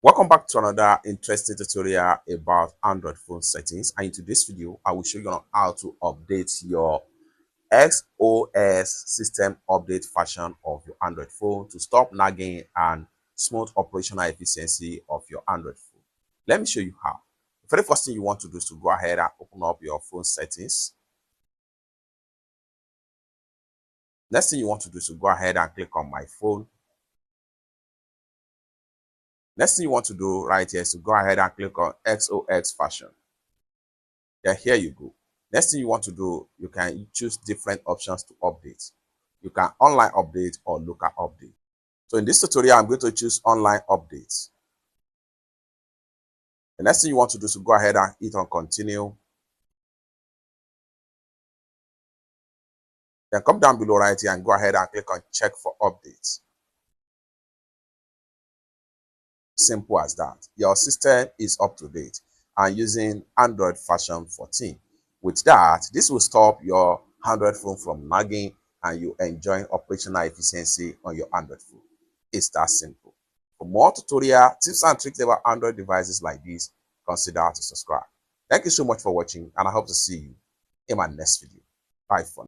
Welcome back to another interesting tutorial about Android phone settings, and in today's video I will show you on how to update your XOS system update version of your Android phone to stop nagging and smooth operational efficiency of your Android phone. Let me show you how. The very first thing you want to do is to go ahead and open up your phone settings. Next thing you want to do is to go ahead and click on my phone. Next thing you want to do right here is to go ahead and click on XOS version. Then here you go. Next thing you want to do, you can choose different options to update. You can online update or local update. So in this tutorial, I'm going to choose online updates. The next thing you want to do is to go ahead and hit on continue. Then come down below right here and go ahead and click on check for updates. Simple as that. Your system is up to date and using Android version 14. With that, this will stop your Android phone from nagging and you enjoying operational efficiency on your Android phone. It's that simple. For more tutorial tips and tricks about Android devices like this, consider to subscribe. Thank you so much for watching, and I hope to see you in my next video. Bye for now.